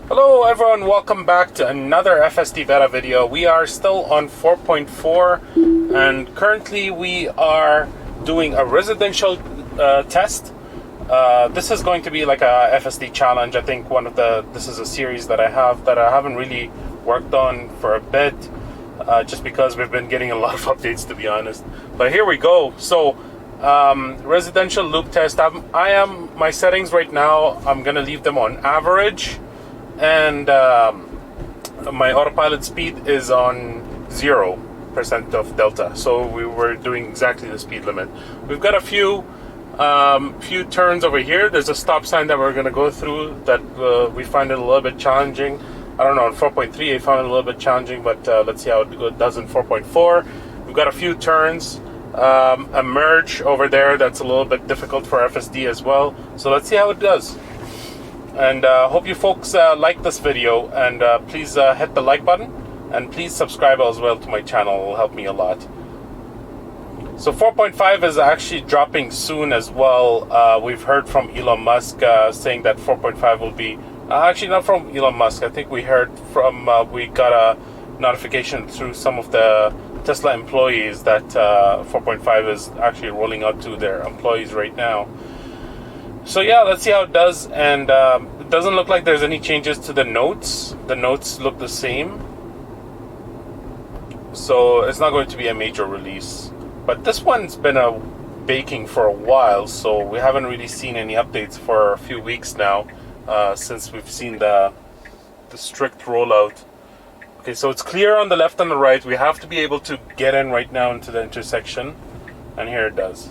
Hello everyone, welcome back to another FSD Beta video. We are still on 4.4 and currently we are doing a residential test. This is going to be like a FSD challenge. I think this is a series that I haven't really worked on for a bit, just because we've been getting a lot of updates, to be honest. But here we go. So residential loop test. My settings right now, I'm gonna leave them on average, and my autopilot speed is on 0% of delta, so we were doing exactly the speed limit. We've got a few turns over here. There's a stop sign that we're going to go through that we find it a little bit challenging. I don't know, in 4.3 I found it a little bit challenging, but let's see how it does in 4.4. We've got a few turns, a merge over there that's a little bit difficult for FSD as well, so let's see how it does. And hope you folks like this video, and please hit the like button, and please subscribe as well to my channel. It will help me a lot. So 4.5 is actually dropping soon as well. We've heard from Elon Musk saying that 4.5 will be actually not from Elon Musk. I think we heard from we got a notification through some of the Tesla employees that 4.5 is actually rolling out to their employees right now. So yeah, let's see how it does. And it doesn't look like there's any changes to the notes. The notes look the same, so it's not going to be a major release. But this one's been baking for a while, so we haven't really seen any updates for a few weeks now, since we've seen the strict rollout. Okay, so it's clear on the left and the right. We have to be able to get in right now into the intersection, and here it does.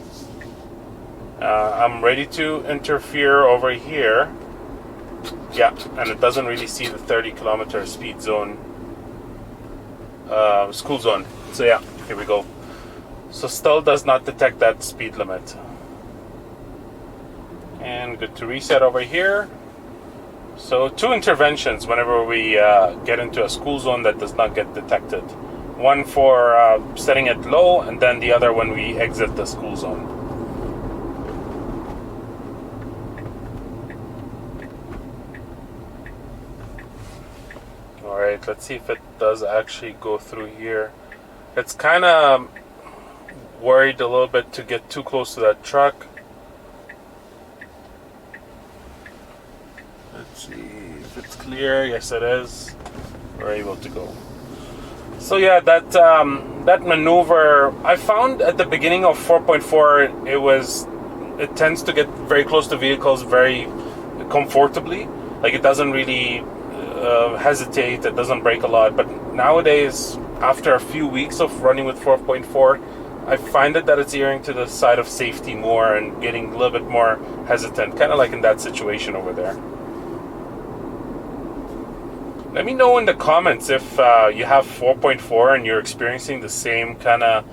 I'm ready to interfere over here. Yeah, and it doesn't really see the 30-kilometer speed zone, school zone. So yeah, here we go. So still does not detect that speed limit. And good to reset over here. So 2 interventions whenever we get into a school zone that does not get detected. One for setting it low, and then the other when we exit the school zone. Alright, let's see if it does actually go through here. It's kind of worried a little bit to get too close to that truck. Let's see if it's clear. Yes, it is. We're able to go. So yeah, that maneuver, I found at the beginning of 4.4, it tends to get very close to vehicles very comfortably. Like, it doesn't really hesitate, it doesn't brake a lot. But nowadays, after a few weeks of running with 4.4, I find that it's erring to the side of safety more and getting a little bit more hesitant, kind of like in that situation over there. Let me know in the comments if you have 4.4 and you're experiencing the same kind of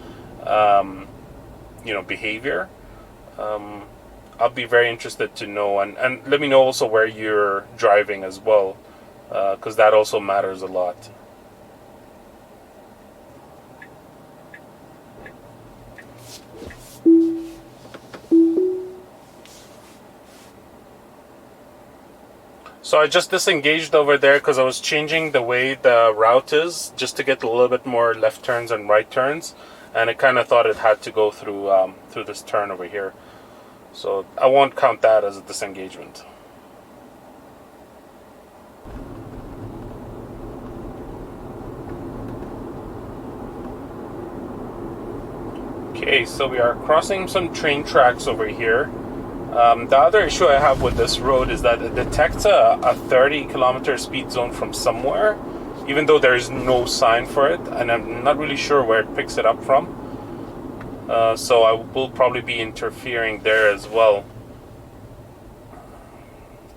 behavior. I'll be very interested to know, and let me know also where you're driving as well, because that also matters a lot. So I just disengaged over there because I was changing the way the route is, just to get a little bit more left turns and right turns, and it kind of thought it had to go through this turn over here. So I won't count that as a disengagement. Okay, so we are crossing some train tracks over here. The other issue I have with this road is that it detects a 30-kilometer speed zone from somewhere, even though there is no sign for it, and I'm not really sure where it picks it up from. So I will probably be interfering there as well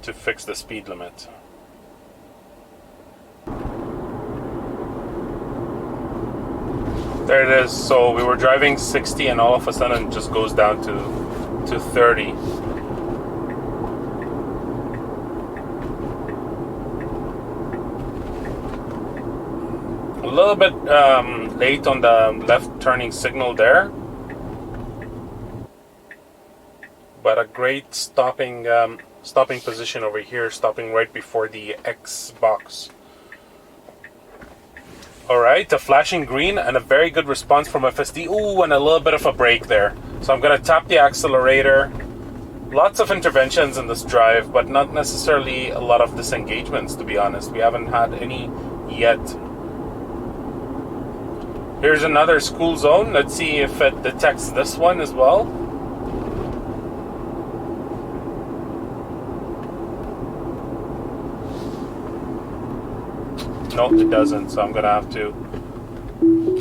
to fix the speed limit. There it is. So we were driving 60 and all of a sudden it just goes down to 30. A little bit late on the left turning signal there, but a great stopping stopping position over here, stopping right before the X box. Alright, a flashing green and a very good response from FSD. Ooh, and a little bit of a brake there. So I'm going to tap the accelerator. Lots of interventions in this drive, but not necessarily a lot of disengagements, to be honest. We haven't had any yet. Here's another school zone. Let's see if it detects this one as well. No, it doesn't, so I'm going to have to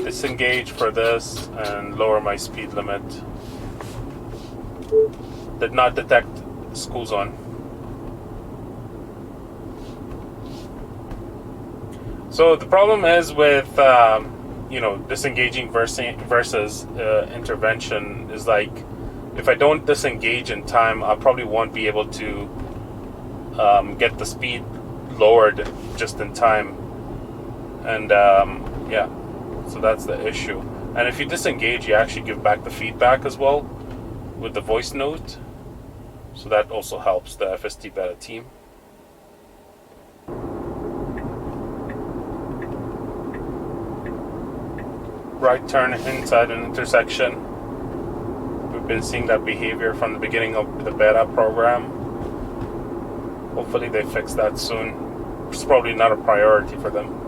disengage for this and lower my speed limit. Did not detect school zone. So the problem is with disengaging versus intervention is like, if I don't disengage in time, I probably won't be able to get the speed lowered just in time. And yeah, so that's the issue. And if you disengage, you actually give back the feedback as well with the voice note. So that also helps the FSD Beta team. Right turn inside an intersection. We've been seeing that behavior from the beginning of the beta program. Hopefully they fix that soon. It's probably not a priority for them.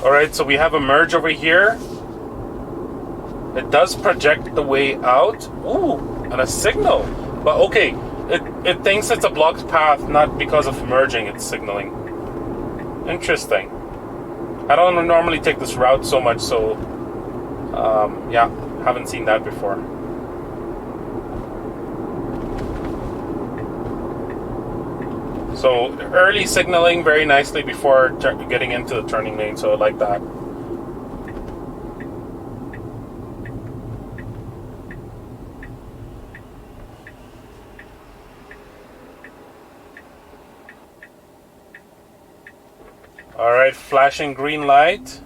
Alright, so we have a merge over here. It does project the way out. Ooh, and a signal. But okay, it thinks it's a blocked path, not because of merging, it's signaling. Interesting. I don't normally take this route so much, so yeah, haven't seen that before. So early signaling very nicely before getting into the turning lane, so I like that. Alright, flashing green light.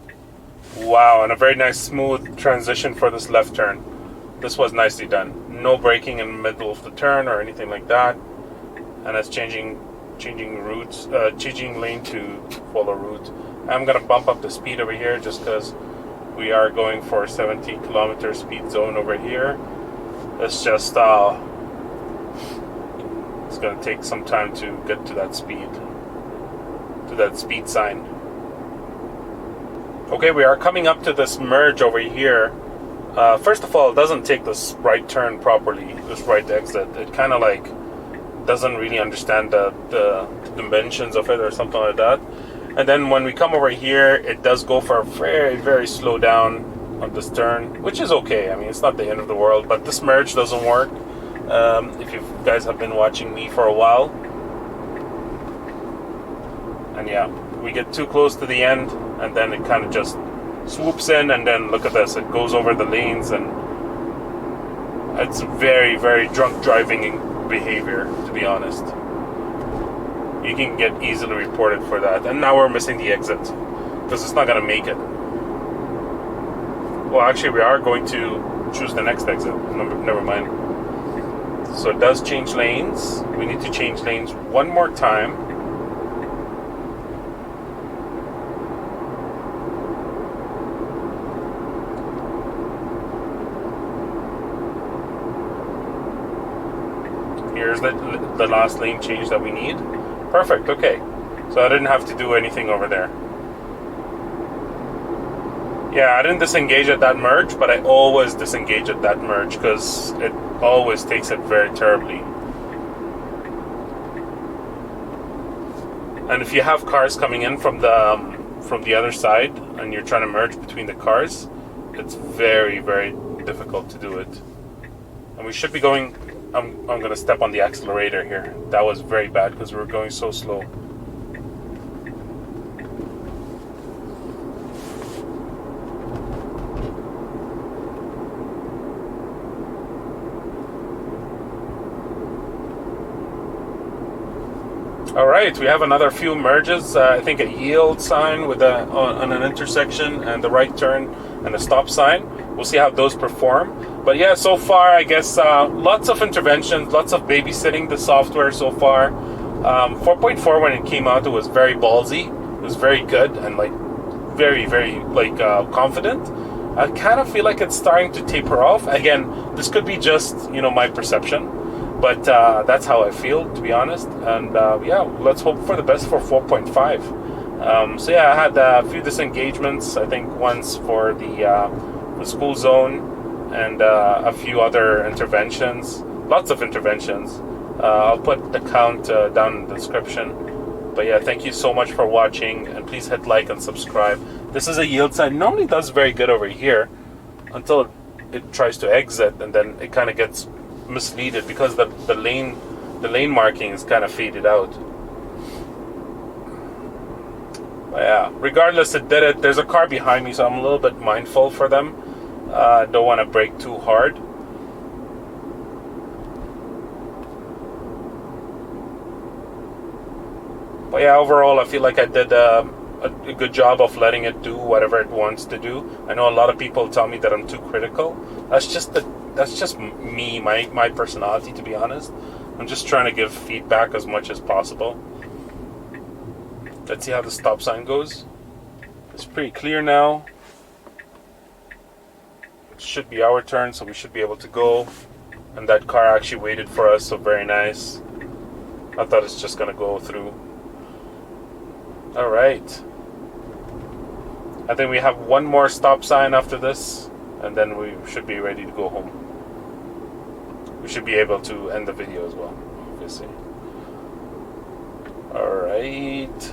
Wow, and a very nice smooth transition for this left turn. This was nicely done. No braking in the middle of the turn or anything like that. And it's changing routes, changing lane to follow route. I'm gonna bump up the speed over here just because we are going for 70 kilometer speed zone over here. It's just it's gonna take some time to get to that speed sign. Okay, we are coming up to this merge over here. First of all, it doesn't take this right turn properly, this right exit. It kind of like doesn't really understand the dimensions of it or something like that. And then when we come over here, it does go for a very, very slow down on this turn, which is okay. I mean, it's not the end of the world, but this merge doesn't work. If you guys have been watching me for a while. And yeah, we get too close to the end, and then it kind of just swoops in, and then look at this, it goes over the lanes, and it's very, very drunk driving behavior, to be honest. You can get easily reported for that. And now we're missing the exit because it's not going to make it. Well, actually, we are going to choose the next exit. Never mind. So it does change lanes. We need to change lanes one more time. Here's the last lane change that we need. Perfect, okay. So I didn't have to do anything over there. Yeah, I didn't disengage at that merge, but I always disengage at that merge because it always takes it very terribly. And if you have cars coming in from the other side and you're trying to merge between the cars, it's very, very difficult to do it. And we should be going... I'm going to step on the accelerator here. That was very bad because we were going so slow. All right, we have another few merges. I think a yield sign with on an intersection and the right turn and a stop sign. We'll see how those perform. But yeah, so far, I guess lots of interventions, lots of babysitting the software so far. 4.4 when it came out, it was very ballsy. It was very good and like very, very like confident. I kind of feel like it's starting to taper off. Again, this could be just, you know, my perception, but that's how I feel, to be honest. And yeah, let's hope for the best for 4.5. So yeah, I had a few disengagements. I think once for the school zone and a few other interventions. Lots of interventions. I'll put the count down in the description. But yeah, thank you so much for watching, and please hit like and subscribe. This is a yield sign. Normally does very good over here until it tries to exit, and then it kind of gets misleaded because the lane marking is kind of faded out. But yeah, regardless, it did it. There's a car behind me, so I'm a little bit mindful for them. Don't want to brake too hard. But yeah, overall, I feel like I did a good job of letting it do whatever it wants to do. I know a lot of people tell me that I'm too critical. That's just me, my personality, to be honest. I'm just trying to give feedback as much as possible. Let's see how the stop sign goes. It's pretty clear now. It should be our turn, so we should be able to go. And that car actually waited for us, so very nice. I thought it's just gonna go through. All right. I think we have one more stop sign after this, and then we should be ready to go home. We should be able to end the video as well, obviously. All right.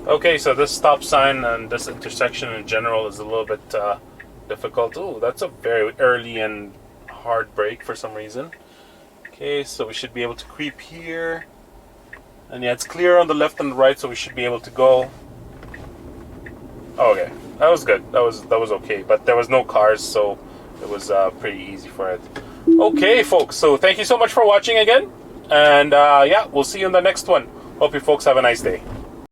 Okay, so this stop sign and this intersection in general is a little bit difficult. Oh, that's a very early and hard brake for some reason. Okay, so we should be able to creep here, and yeah, it's clear on the left and the right, so we should be able to go. Okay, that was good. That was okay, but there was no cars, so it was pretty easy for it. Okay, folks, so thank you so much for watching again, and yeah, we'll see you in the next one. Hope you folks have a nice day.